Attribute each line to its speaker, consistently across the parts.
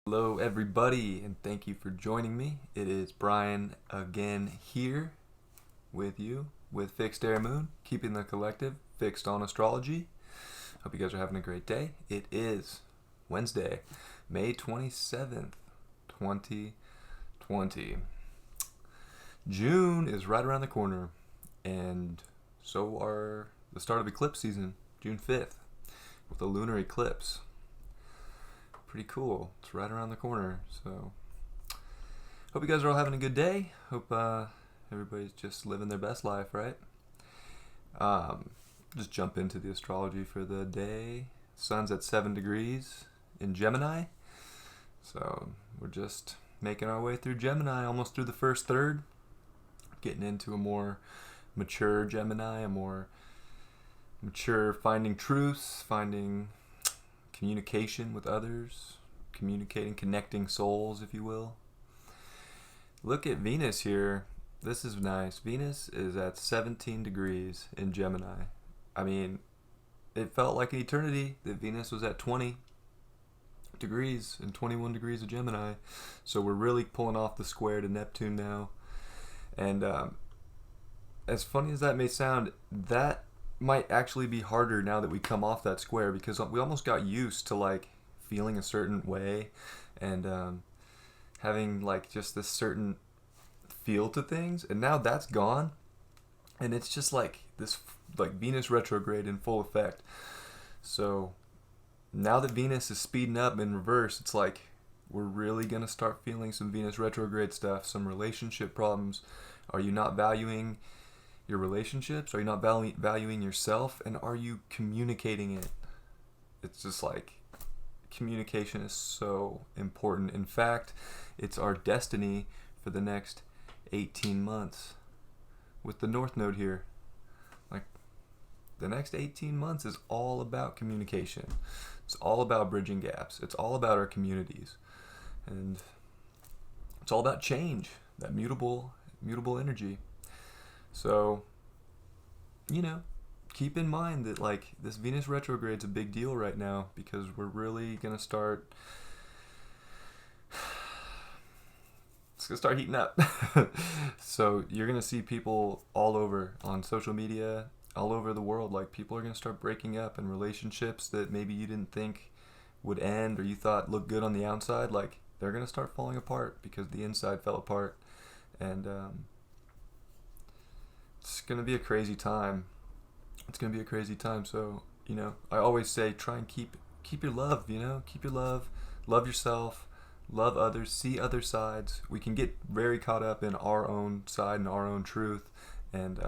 Speaker 1: Hello, everybody, and thank you for joining me. It is Brian again here with you with Fixed Air Moon, keeping the collective fixed on astrology. Hope you guys are having a great day. It is Wednesday, May 27th, 2020. June is right around the corner, and so are the start of eclipse season, June 5th, with a lunar eclipse. Pretty cool. It's right around the corner. So, hope you guys are all having a good day. Hope everybody's just living their best life, right? Just jump into the astrology for the day. Sun's at 7 degrees in Gemini. So, we're just making our way through Gemini, almost through the first third. Getting into a more mature Gemini, a more mature finding truths, finding communication with others, connecting souls, if you will. Look at Venus here. This is nice. Venus is at 17 degrees in Gemini. I mean, it felt like an eternity that Venus was at 20 degrees and 21 degrees of Gemini. So we're really pulling off the square to Neptune now. And as funny as that may sound, that might actually be harder now that we come off that square, because we almost got used to like feeling a certain way and having like just this certain feel to things, and now that's gone, and it's just like this like Venus retrograde in full effect. So now that Venus is speeding up in reverse, it's like we're really gonna start feeling some Venus retrograde stuff, some relationship problems. Are you not valuing your relationships? Are you not valuing yourself? And are you communicating it? It's just like communication is so important. In fact, it's our destiny for the next 18 months with the North Node here. Like, the next 18 months is all about communication. It's all about bridging gaps. It's all about our communities. And it's all about change, that mutable energy. So, keep in mind that like this Venus retrograde's a big deal right now, because we're really gonna start. It's gonna start heating up. So you're gonna see people all over on social media, all over the world. Like, people are gonna start breaking up, and relationships that maybe you didn't think would end or you thought looked good on the outside, like they're gonna start falling apart because the inside fell apart. And it's going to be a crazy time. So, I always say try and keep your love, keep your love, love yourself, love others, see other sides. We can get very caught up in our own side and our own truth, and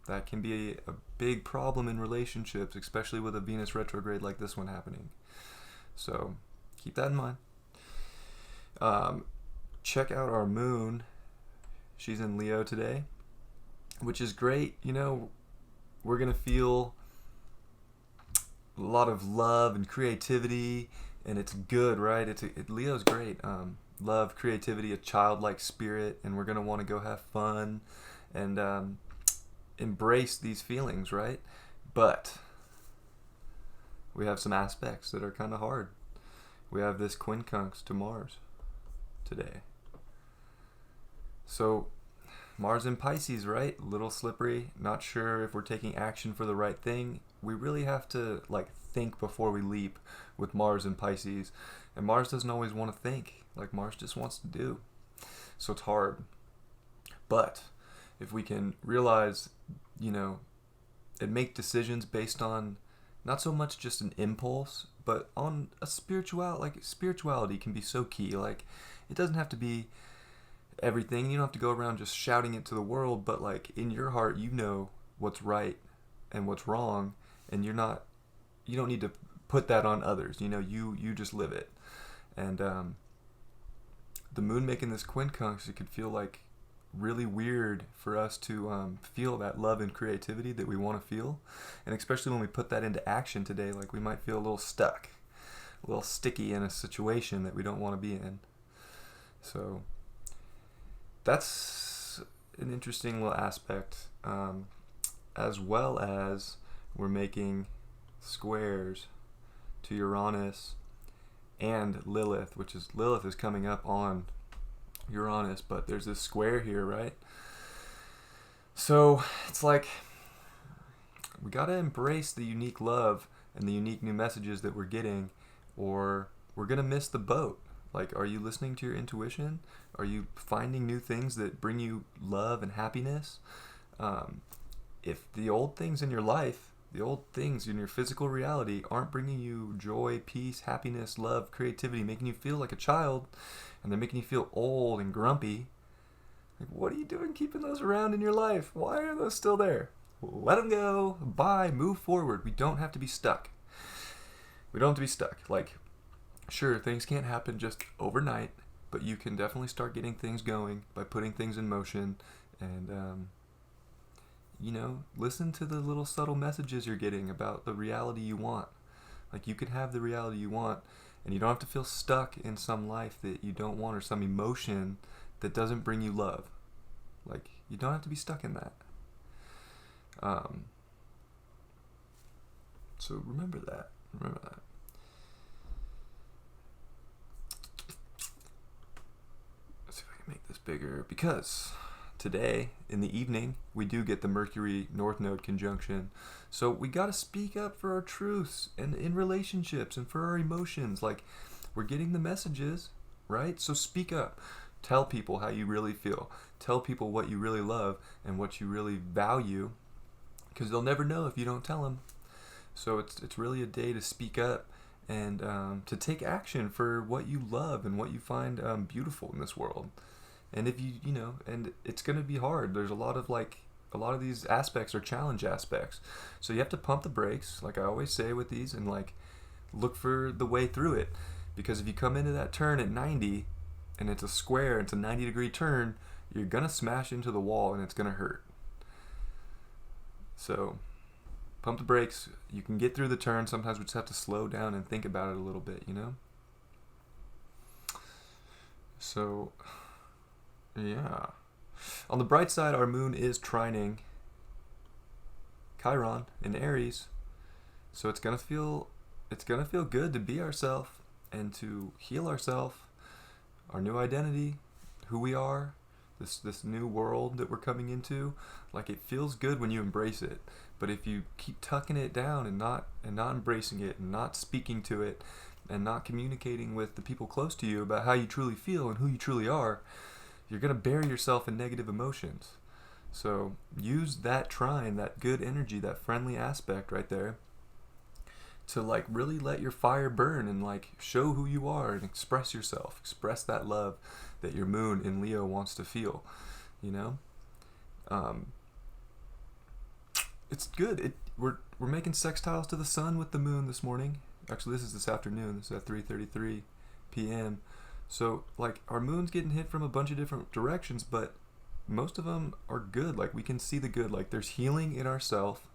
Speaker 1: that can be a big problem in relationships, especially with a Venus retrograde like this one happening. So keep that in mind. Check out our moon. She's in Leo today, which is great. We're going to feel a lot of love and creativity, and it's good, right? Leo's great. Love, creativity, a childlike spirit, and we're going to want to go have fun and embrace these feelings, right? But we have some aspects that are kind of hard. We have this quincunx to Mars today. So Mars in Pisces, right? A little slippery. Not sure if we're taking action for the right thing. We really have to like think before we leap with Mars in Pisces. And Mars doesn't always want to think. Like, Mars just wants to do. So it's hard. But if we can realize, and make decisions based on not so much just an impulse, but on a spirituality. Like, spirituality can be so key. Like, it doesn't have to be everything. You don't have to go around just shouting it to the world, but like in your heart, you know what's right and what's wrong, and you don't need to put that on others. You just live it. And the moon making this quincunx, it could feel like really weird for us to feel that love and creativity that we want to feel, and especially when we put that into action today, like we might feel a little stuck, a little sticky in a situation that we don't want to be in. So that's an interesting little aspect, as well as we're making squares to Uranus and Lilith, which is Lilith is coming up on Uranus, but there's this square here, right? So it's like we gotta embrace the unique love and the unique new messages that we're getting, or we're gonna miss the boat. Like, are you listening to your intuition? Are you finding new things that bring you love and happiness? If the old things in your life, the old things in your physical reality aren't bringing you joy, peace, happiness, love, creativity, making you feel like a child, and they're making you feel old and grumpy, like, what are you doing keeping those around in your life? Why are those still there? Let them go. Bye. Move forward. We don't have to be stuck. We don't have to be stuck. Like, sure, things can't happen just overnight, but you can definitely start getting things going by putting things in motion and, listen to the little subtle messages you're getting about the reality you want. Like, you can have the reality you want, and you don't have to feel stuck in some life that you don't want or some emotion that doesn't bring you love. Like, you don't have to be stuck in that. So remember that. Let's see if I can make this bigger, because today in the evening we do get the Mercury North Node conjunction. So we got to speak up for our truths and in relationships and for our emotions. Like, we're getting the messages, right? So speak up. Tell people how you really feel. Tell people what you really love and what you really value, because they'll never know if you don't tell them. So it's really a day to speak up and to take action for what you love and what you find beautiful in this world. And if and it's going to be hard. There's a lot of these aspects are challenge aspects. So you have to pump the brakes, like I always say with these, and like look for the way through it. Because if you come into that turn at 90 and it's a square, it's a 90-degree turn, you're going to smash into the wall and it's going to hurt. So pump the brakes. You can get through the turn. Sometimes we just have to slow down and think about it a little bit, So, yeah. On the bright side, our moon is trining Chiron in Aries. So it's gonna feel good to be ourselves and to heal ourselves, our new identity, who we are, this new world that we're coming into. Like, it feels good when you embrace it. But if you keep tucking it down and not embracing it and not speaking to it and not communicating with the people close to you about how you truly feel and who you truly are, you're going to bury yourself in negative emotions. So use that trine, that good energy, that friendly aspect right there to like really let your fire burn and like show who you are and express yourself. Express that love that your moon in Leo wants to feel, It's good. We're making sextiles to the sun with the moon this morning. Actually, this afternoon. This is at 3:33 p.m. So, like, our moon's getting hit from a bunch of different directions, but most of them are good. Like, we can see the good. Like, there's healing in ourself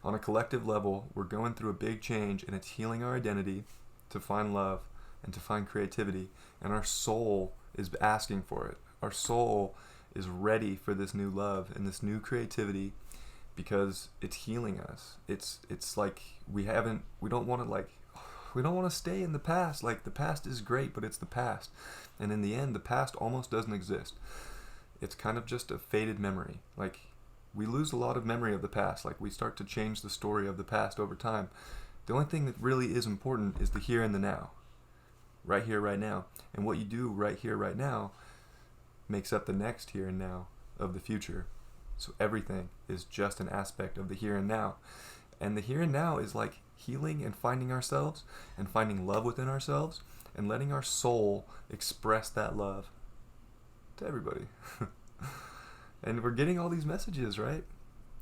Speaker 1: on a collective level. We're going through a big change, and it's healing our identity to find love and to find creativity. And our soul is asking for it. Our soul is ready for this new love and this new creativity, because it's healing us. It's like we don't want to stay in the past. Like, the past is great, but it's the past. And in the end, the past almost doesn't exist. It's kind of just a faded memory. Like, we lose a lot of memory of the past. Like, we start to change the story of the past over time. The only thing that really is important is the here and the now. Right here, right now. And what you do right here, right now makes up the next here and now of the future. So everything is just an aspect of the here and now. And the here and now is like healing and finding ourselves and finding love within ourselves and letting our soul express that love to everybody. And we're getting all these messages, right?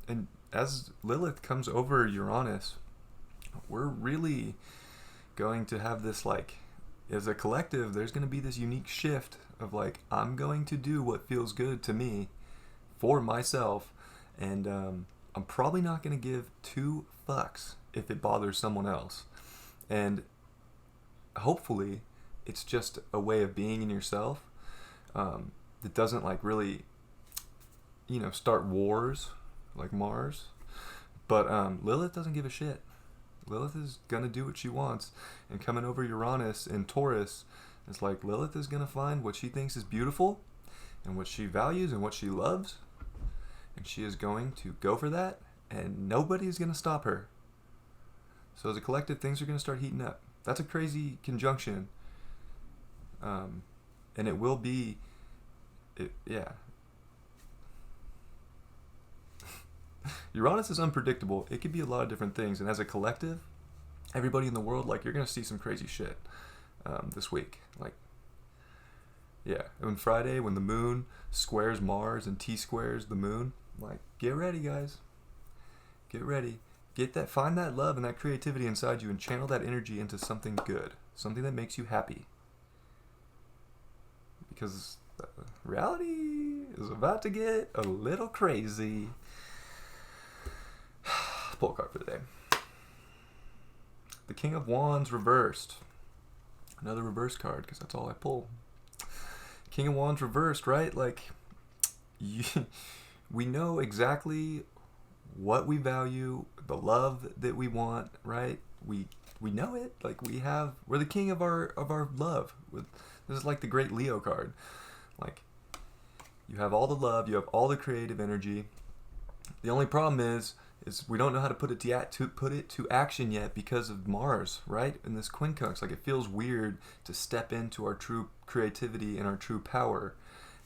Speaker 1: And as Lilith comes over Uranus, we're really going to have this, like, as a collective, there's going to be this unique shift of like, I'm going to do what feels good to me for myself, and I'm probably not going to give 2 fucks if it bothers someone else. And hopefully it's just a way of being in yourself that doesn't like really start wars like Mars. But Lilith doesn't give a shit. Lilith is going to do what she wants. And coming over Uranus and Taurus, it's like Lilith is going to find what she thinks is beautiful and what she values and what she loves. And she is going to go for that, and nobody is going to stop her. So as a collective, things are going to start heating up. That's a crazy conjunction. And it will be, yeah. Uranus is unpredictable. It could be a lot of different things. And as a collective, everybody in the world, like, you're going to see some crazy shit this week. Like, yeah. On Friday, when the moon squares Mars and T-squares the moon, like, get ready, guys. Get ready. Find that love and that creativity inside you and channel that energy into something good. Something that makes you happy. Because reality is about to get a little crazy. Pull a card for the day. The King of Wands reversed. Another reverse card, because that's all I pull. King of Wands reversed, right? Like, we know exactly what we value, the love that we want, right? We know it. Like, we're the king of our love. This is like the great Leo card. Like, you have all the love, you have all the creative energy. The only problem is we don't know how to put it to action yet because of Mars, right? In this quincunx, like, it feels weird to step into our true creativity and our true power,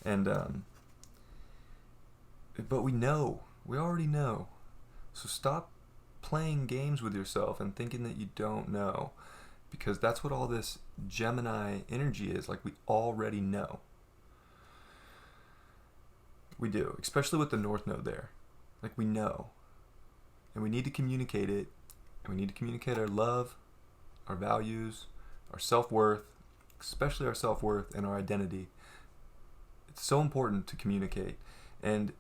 Speaker 1: and but we already know. So stop playing games with yourself and thinking that you don't know, because that's what all this Gemini energy is. Like, we already know. We do, especially with the North Node there. Like, we know. And we need to communicate it. And we need to communicate our love, our values, our self-worth, especially our self-worth and our identity. It's so important to communicate. And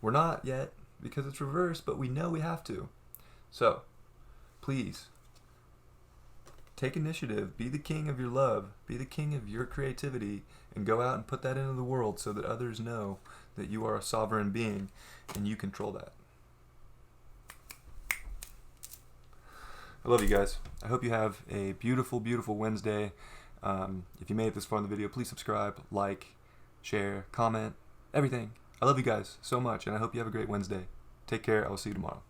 Speaker 1: we're not yet, because it's reversed, but we know we have to. So, please, take initiative. Be the king of your love. Be the king of your creativity. And go out and put that into the world so that others know that you are a sovereign being and you control that. I love you guys. I hope you have a beautiful, beautiful Wednesday. If you made it this far in the video, please subscribe, like, share, comment, everything. I love you guys so much, and I hope you have a great Wednesday. Take care. I will see you tomorrow.